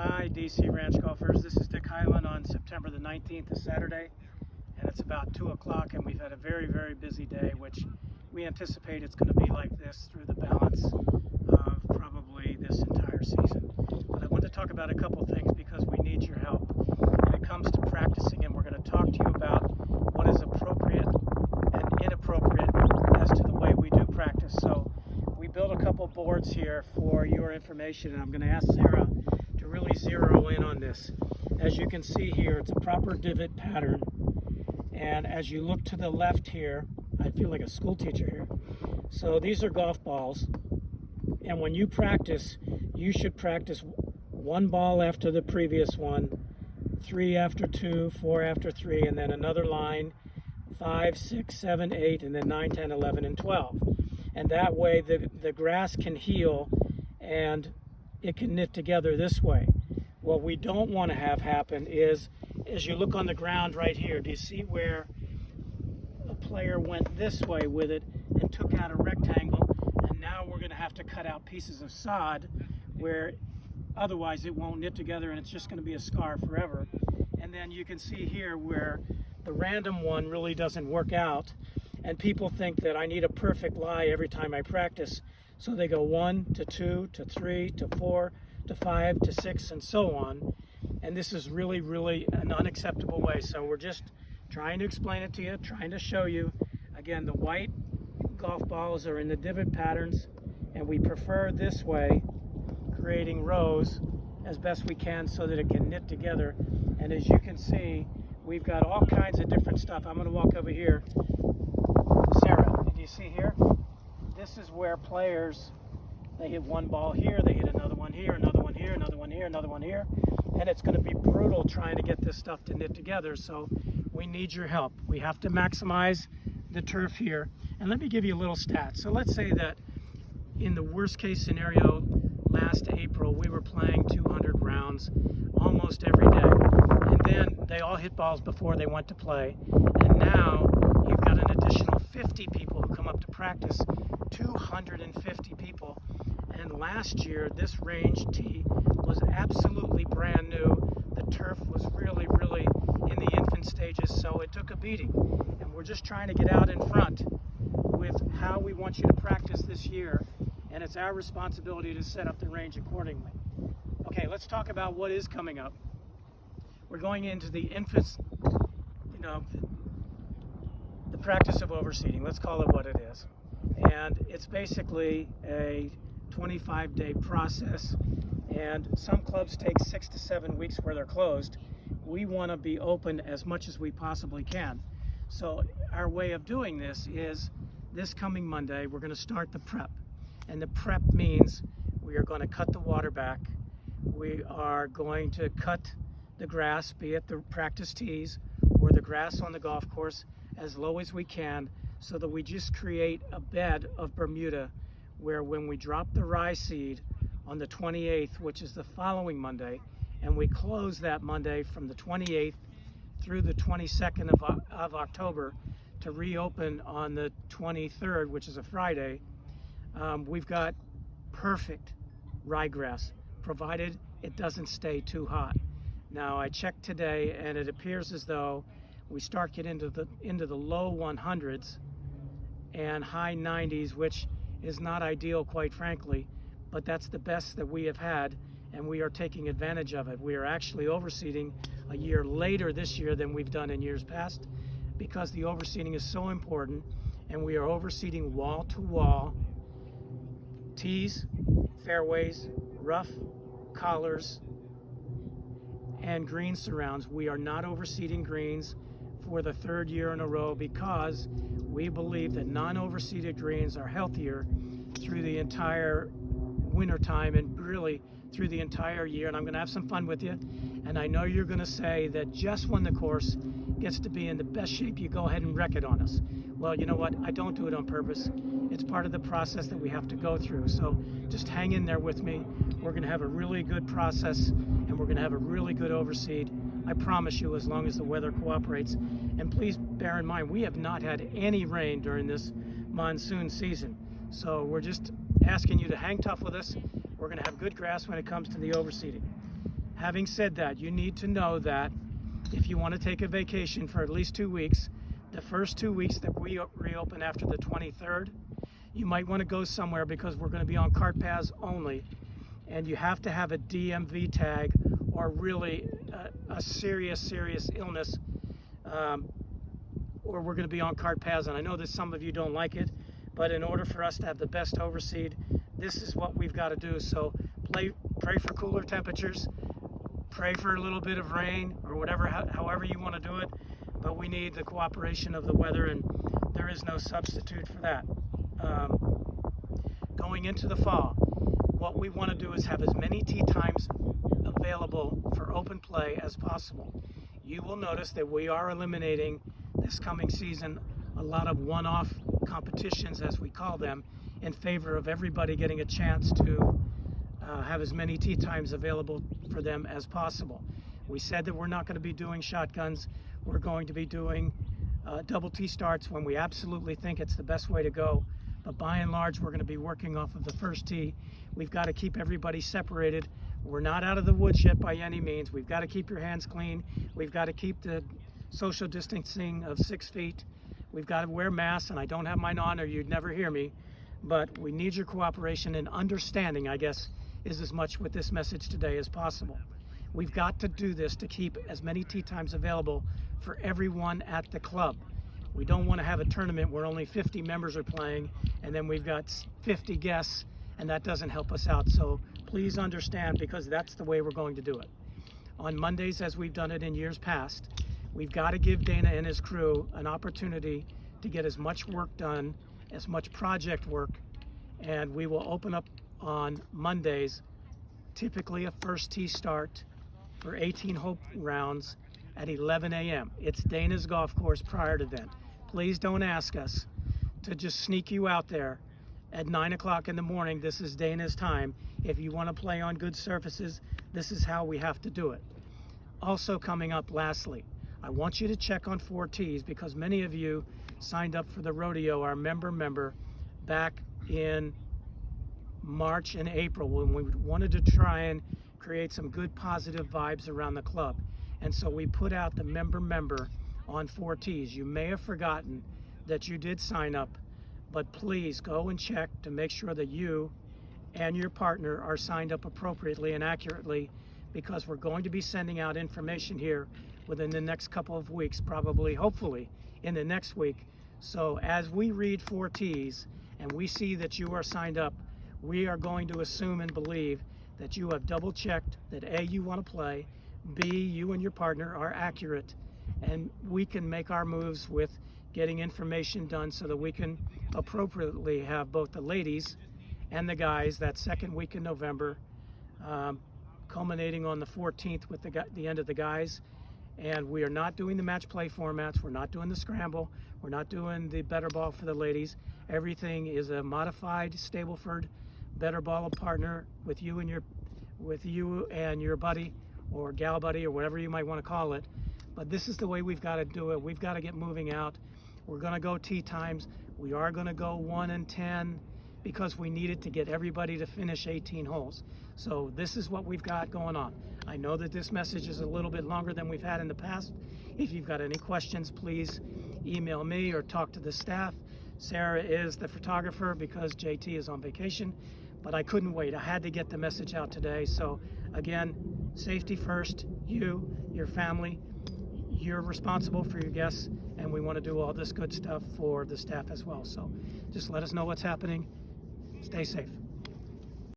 Hi DC Ranch golfers, this is Dick Hyland on September the 19th, a Saturday, and it's about 2 o'clock and we've had a very, very busy day, which we anticipate it's going to be like this through the balance of probably this entire season. But I want to talk about a couple things because we need your help when it comes to practicing, and we're going to talk to you about what is appropriate and inappropriate as to the way we do practice. So we built a couple boards here for your information, and I'm going to ask Sarah to really zero in on this. As you can see here, it's a proper divot pattern, and as you look to the left here, I feel like a school teacher here. So these are golf balls, and when you practice, you should practice one ball after the previous one, 3 after 2, 4 after 3, and then another line, 5, 6, 7, 8, and then 9, 10, 11, and 12. And that way the grass can heal and it can knit together this way. What we don't want to have happen is, as you look on the ground right here, do you see where a player went this way with it and took out a rectangle, and now we're going to have to cut out pieces of sod where otherwise it won't knit together and it's just going to be a scar forever. And then you can see here where the random one really doesn't work out, and people think that I need a perfect lie every time I practice. So they go 1 to 2 to 3 to 4 to 5 to 6 and so on. And this is really, really an unacceptable way. So we're just trying to explain it to you, trying to show you. Again, the white golf balls are in the divot patterns, and we prefer this way, creating rows as best we can so that it can knit together. And as you can see, we've got all kinds of different stuff. I'm going to walk over here. Sarah, did you see here? This is where players, they hit one ball here, they hit another one here, another one here, another one here, another one here, and it's going to be brutal trying to get this stuff to knit together. So we need your help. We have to maximize the turf here. And let me give you a little stat. So let's say that in the worst case scenario, last April, we were playing 200 rounds almost every day. And then they all hit balls before they went to play. And now you've got an additional 50 people who come up to practice, 250 people. And last year, this range tee was absolutely brand new. The turf was really, really in the infant stages, so it took a beating. And we're just trying to get out in front with how we want you to practice this year, and it's our responsibility to set up the range accordingly. Okay, let's talk about what is coming up. We're going into the infant, the practice of overseeding. Let's call it what it is. And it's basically a 25-day process, and some clubs take 6 to 7 weeks where they're closed. We want to be open as much as we possibly can. So our way of doing this is this coming Monday, we're going to start the prep. And the prep means we are going to cut the water back. We are going to cut the grass, be it the practice tees or the grass on the golf course, as low as we can, so that we just create a bed of Bermuda where when we drop the rye seed on the 28th, which is the following Monday, and we close that Monday from the 28th through the 22nd of October to reopen on the 23rd, which is a Friday, we've got perfect ryegrass, provided it doesn't stay too hot. Now, I checked today, and it appears as though we start getting into the low 100s and high 90s, which is not ideal, quite frankly, but that's the best that we have had, and we are taking advantage of it. We are actually overseeding a year later this year than we've done in years past, because the overseeding is so important, and we are overseeding wall to wall, tees, fairways, rough, collars, and green surrounds. We are not overseeding greens for the 3rd year in a row because we believe that non-overseeded greens are healthier through the entire winter time and really through the entire year. And I'm going to have some fun with you. And I know you're going to say that just when the course gets to be in the best shape, you go ahead and wreck it on us. Well, you know what? I don't do it on purpose. It's part of the process that we have to go through. So just hang in there with me. We're going to have a really good process, and we're going to have a really good overseed. I promise you, as long as the weather cooperates. And please bear in mind, we have not had any rain during this monsoon season. So we're just asking you to hang tough with us. We're going to have good grass when it comes to the overseeding. Having said that, you need to know that if you want to take a vacation for at least 2 weeks, the first 2 weeks that we reopen after the 23rd, you might want to go somewhere because we're going to be on cart paths only, and you have to have a DMV tag or really a serious illness, or we're going to be on cart paths. And I know that some of you don't like it, but in order for us to have the best overseed, this is what we've got to do. So pray for cooler temperatures, pray for a little bit of rain, or whatever, however you want to do it, but we need the cooperation of the weather, and there is no substitute for that. Going into the fall, what we want to do is have as many tee times available for open play as possible. You will notice that we are eliminating this coming season a lot of one-off competitions, as we call them, in favor of everybody getting a chance to have as many tee times available for them as possible. We said that we're not going to be doing shotguns. We're going to be doing double tee starts when we absolutely think it's the best way to go. But by and large, we're going to be working off of the first tee. We've got to keep everybody separated. We're not out of the woods yet by any means. We've got to keep your hands clean. We've got to keep the social distancing of 6 feet. We've got to wear masks, and I don't have mine on or you'd never hear me. But we need your cooperation and understanding, I guess, is as much with this message today as possible. We've got to do this to keep as many tee times available for everyone at the club. We don't want to have a tournament where only 50 members are playing and then we've got 50 guests, and that doesn't help us out. So please understand, because that's the way we're going to do it. On Mondays, as we've done it in years past, we've got to give Dana and his crew an opportunity to get as much work done, as much project work, and we will open up on Mondays, typically a first tee start for 18-hole rounds at 11 a.m. It's Dana's golf course prior to then. Please don't ask us to just sneak you out there at 9 o'clock in the morning. This is Dana's time. If you want to play on good surfaces, this is how we have to do it. Also coming up, lastly, I want you to check on 4 tees, because many of you signed up for the rodeo, our member, back in March and April when we wanted to try and create some good positive vibes around the club. And so we put out the member on 4 tees. You may have forgotten that you did sign up, but please go and check to make sure that you and your partner are signed up appropriately and accurately, because we're going to be sending out information here within the next couple of weeks, probably, hopefully, in the next week. So as we read 4 tees and we see that you are signed up, we are going to assume and believe that you have double checked that A, you want to play, B, you and your partner are accurate, and we can make our moves with getting information done so that we can appropriately have both the ladies and the guys that second week in November, culminating on the 14th with the end of the guys. And we are not doing the match play formats. We're not doing the scramble. We're not doing the better ball for the ladies. Everything is a modified Stableford better ball partner with you and your buddy or gal buddy or whatever you might want to call it. But this is the way we've got to do it. We've got to get moving out. We're going to go tee times. We are going to go 1 and 10 because we needed to get everybody to finish 18 holes. So this is what we've got going on. I know that this message is a little bit longer than we've had in the past. If you've got any questions, please email me or talk to the staff. Sarah is the photographer because JT is on vacation, but I couldn't wait. I had to get the message out today. So again, safety first, you, your family, you're responsible for your guests, and we want to do all this good stuff for the staff as well. So just let us know what's happening. Stay safe.